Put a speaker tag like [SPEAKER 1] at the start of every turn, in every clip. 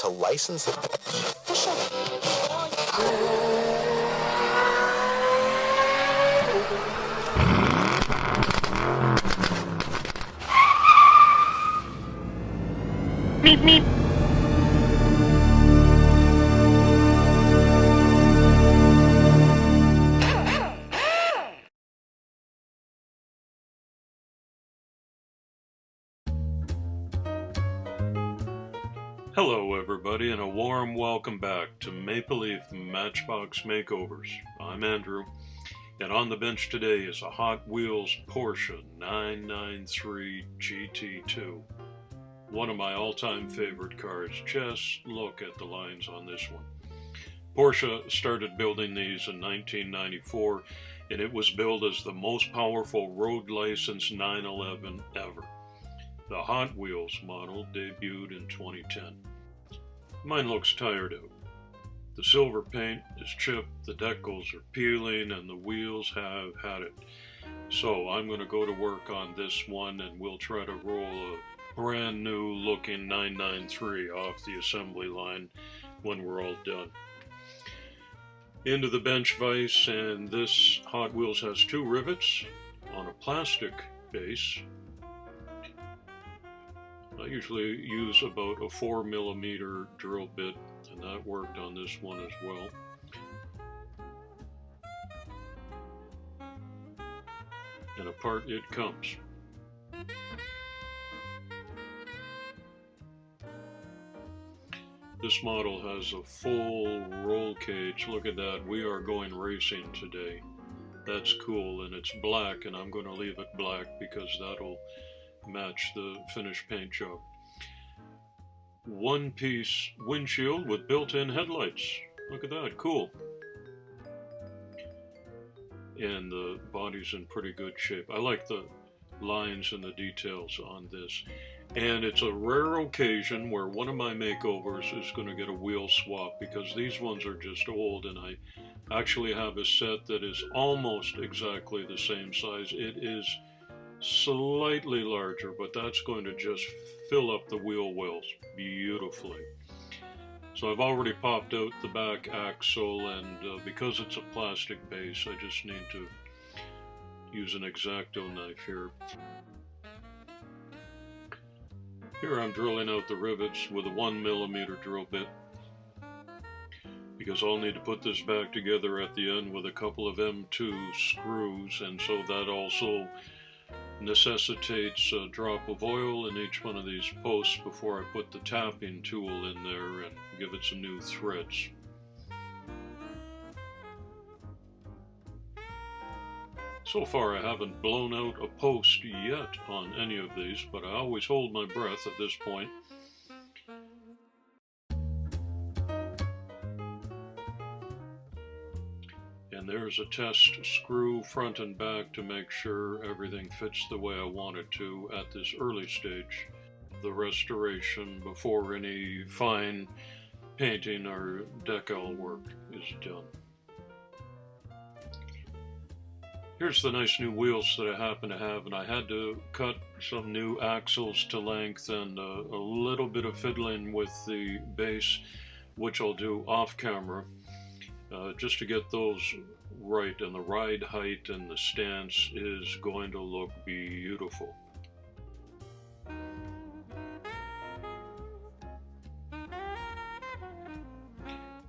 [SPEAKER 1] to license it.
[SPEAKER 2] Meep, meep.
[SPEAKER 3] Hello everybody, and a warm welcome back to Maple Leaf Matchbox Makeovers. I'm Andrew, and on the bench today is a Hot Wheels Porsche 993 GT2. One of my all-time favorite cars. Just look at the lines on this one. Porsche started building these in 1994, and it was billed as the most powerful road licensed 911 ever. The Hot Wheels model debuted in 2010. Mine looks tired out. The silver paint is chipped, the decals are peeling, and the wheels have had it. So I'm going to go to work on this one, and we'll try to roll a brand new looking 993 off the assembly line when we're all done. Into the bench vise, and this Hot Wheels has two rivets on a plastic base. I usually use about a 4mm drill bit, and that worked on this one as well. And apart it comes. This model has a full roll cage. Look at that. We are going racing today. That's cool, and it's black, and I'm going to leave it black because that'll match the finished paint job. One-piece windshield with built-in headlights. Look at that, cool. And the body's in pretty good shape. I like the lines and the details on this. And it's a rare occasion where one of my makeovers is going to get a wheel swap, because these ones are just old, and I actually have a set that is almost exactly the same size. It is slightly larger, but that's going to just fill up the wheel wells beautifully. So I've already popped out the back axle, and because it's a plastic base, I just need to use an X-Acto knife here. Here I'm drilling out the rivets with a 1mm drill bit, because I'll need to put this back together at the end with a couple of M2 screws, and so that also necessitates a drop of oil in each one of these posts before I put the tapping tool in there and give it some new threads. So far I haven't blown out a post yet on any of these, but I always hold my breath at this point. And there's a test screw front and back to make sure everything fits the way I want it to at this early stage of the restoration, before any fine painting or decal work is done. Here's the nice new wheels that I happen to have, and I had to cut some new axles to length and a little bit of fiddling with the base, which I'll do off camera. Just to get those right, and the ride height and the stance is going to look beautiful.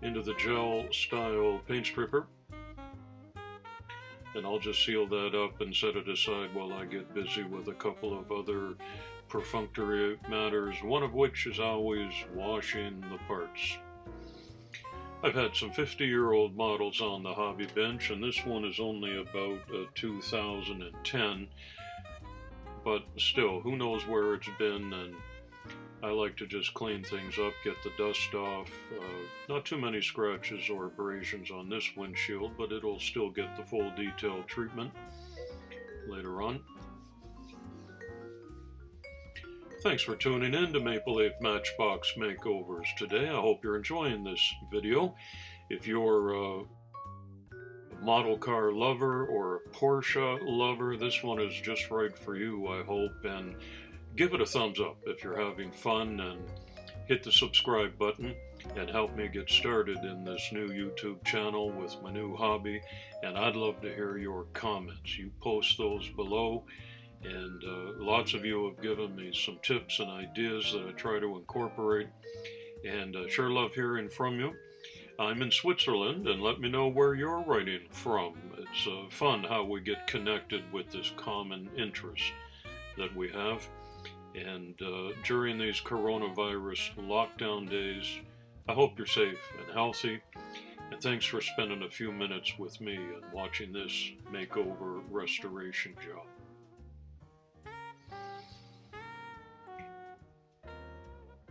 [SPEAKER 3] Into the gel style paint stripper, and I'll just seal that up and set it aside while I get busy with a couple of other perfunctory matters, one of which is always washing the parts. I've had some 50-year-old models on the hobby bench, and this one is only about 2010, but still, who knows where it's been, and I like to just clean things up, get the dust off. Not too many scratches or abrasions on this windshield, but it'll still get the full detail treatment later on. Thanks for tuning in to Maple Leaf Matchbox Makeovers today. I hope you're enjoying this video. If you're a model car lover or a Porsche lover, this one is just right for you, I hope. And give it a thumbs up if you're having fun and hit the subscribe button and help me get started in this new YouTube channel with my new hobby. And I'd love to hear your comments. You post those below, and lots of you have given me some tips and ideas that I try to incorporate, and sure love hearing from you. I'm in Switzerland, and let me know where you're writing from. It's fun how we get connected with this common interest that we have. And during these coronavirus lockdown days, I hope you're safe and healthy. And thanks for spending a few minutes with me and watching this makeover restoration job.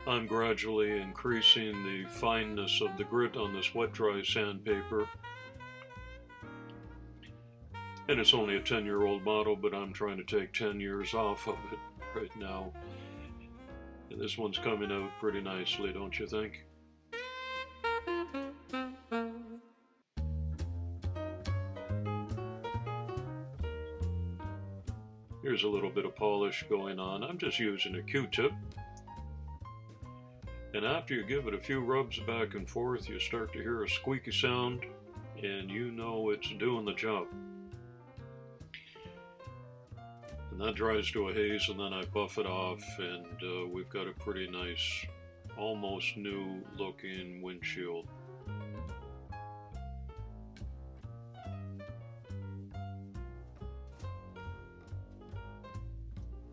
[SPEAKER 3] I'm gradually increasing the fineness of the grit on this wet-dry sandpaper. And it's only a 10-year-old model, but I'm trying to take 10 years off of it right now. And this one's coming out pretty nicely, don't you think? Here's a little bit of polish going on. I'm just using a Q-tip. And after you give it a few rubs back and forth, you start to hear a squeaky sound, and you know it's doing the job. And that dries to a haze, and then I buff it off, and we've got a pretty nice, almost new looking windshield.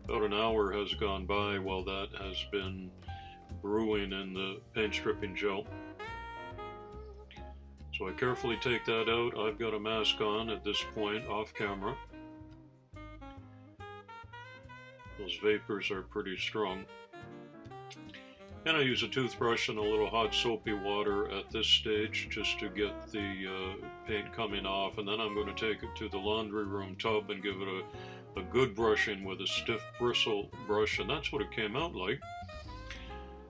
[SPEAKER 3] About an hour has gone by while that has been brewing in the paint stripping gel. So I carefully take that out. I've got a mask on at this point, off camera. Those vapors are pretty strong. And I use a toothbrush and a little hot soapy water at this stage just to get the paint coming off. And then I'm going to take it to the laundry room tub and give it a good brushing with a stiff bristle brush. And that's what it came out like.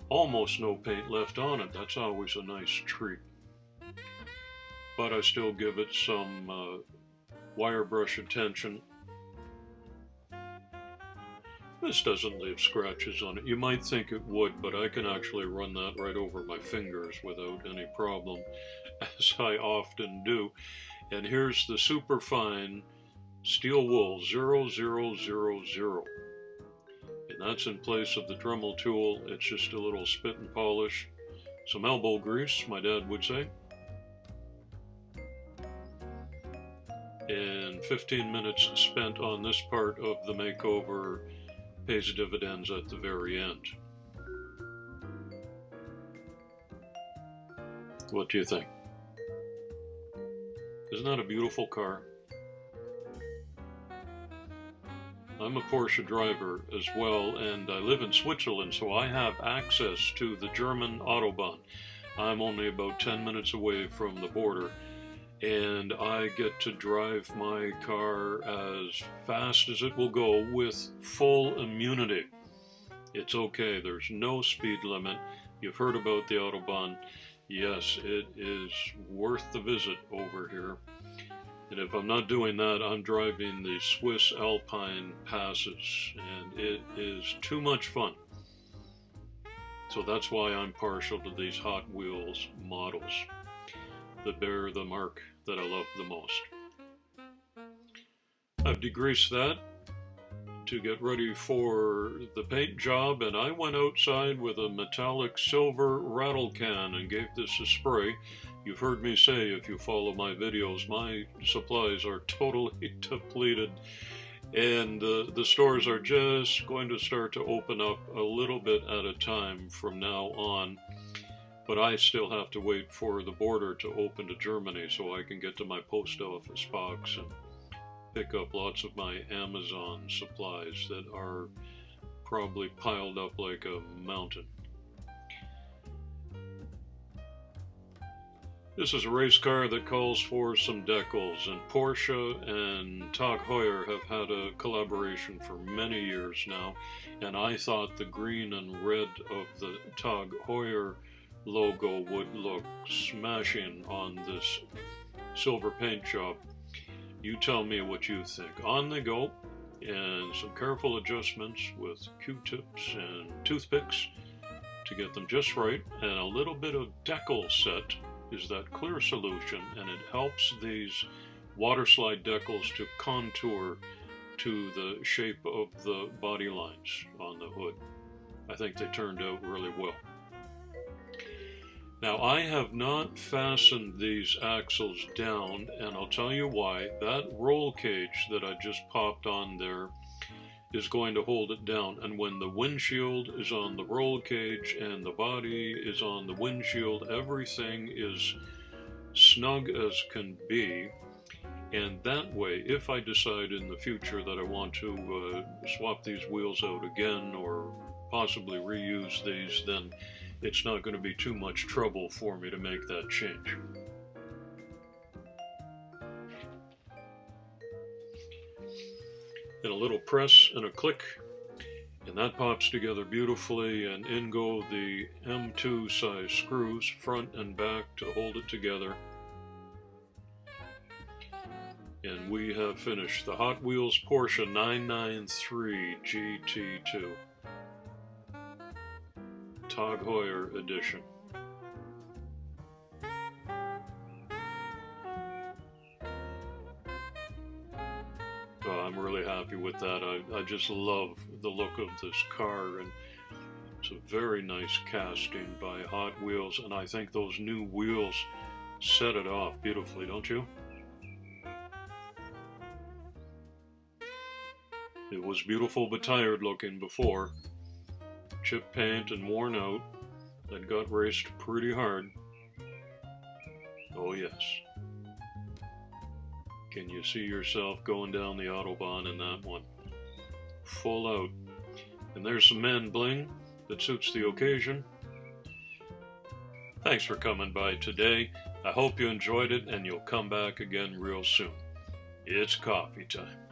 [SPEAKER 3] Almost no paint left on it. That's always a nice treat. But I still give it some wire brush attention. This doesn't leave scratches on it. You might think it would, but I can actually run that right over my fingers without any problem, as I often do. And here's the super fine steel wool 0000. And that's in place of the Dremel tool. It's just a little spit and polish, some elbow grease, my dad would say, and 15 minutes spent on this part of the makeover pays dividends at the very end. What do you think? Isn't that a beautiful car? I'm a Porsche driver as well, and I live in Switzerland, so I have access to the German Autobahn. I'm only about 10 minutes away from the border, and I get to drive my car as fast as it will go with full immunity. It's okay, there's no speed limit. You've heard about the Autobahn. Yes, it is worth the visit over here. And if I'm not doing that, I'm driving the Swiss Alpine passes, and it is too much fun. So that's why I'm partial to these Hot Wheels models that bear the mark that I love the most. I've degreased that to get ready for the paint job, and I went outside with a metallic silver rattle can and gave this a spray. You've heard me say, if you follow my videos, my supplies are totally depleted, and the stores are just going to start to open up a little bit at a time from now on. But I still have to wait for the border to open to Germany so I can get to my post office box and pick up lots of my Amazon supplies that are probably piled up like a mountain. This is a race car that calls for some decals, and Porsche and Tag Heuer have had a collaboration for many years now, and I thought the green and red of the Tag Heuer logo would look smashing on this silver paint job. You tell me what you think. On the go, and some careful adjustments with Q-tips and toothpicks to get them just right, and a little bit of decal set is that clear solution, and it helps these water slide decals to contour to the shape of the body lines on the hood. I think they turned out really well. Now, I have not fastened these axles down, and I'll tell you why. That roll cage that I just popped on there is going to hold it down, and when the windshield is on the roll cage and the body is on the windshield, everything is snug as can be. And that way, if I decide in the future that I want to swap these wheels out again or possibly reuse these, then it's not going to be too much trouble for me to make that change. And a little press and a click, and that pops together beautifully, and in go the M2 size screws, front and back, to hold it together. And we have finished the Hot Wheels Porsche 993 GT2 Tag Heuer edition. I'm really happy with that. I just love the look of this car, and it's a very nice casting by Hot Wheels, and I think those new wheels set it off beautifully, don't you? It was beautiful but tired looking before. Chip paint and worn out. That got raced pretty hard. Oh yes. Can you see yourself going down the Autobahn in that one? Full out. And there's some man bling that suits the occasion. Thanks for coming by today. I hope you enjoyed it, and you'll come back again real soon. It's coffee time.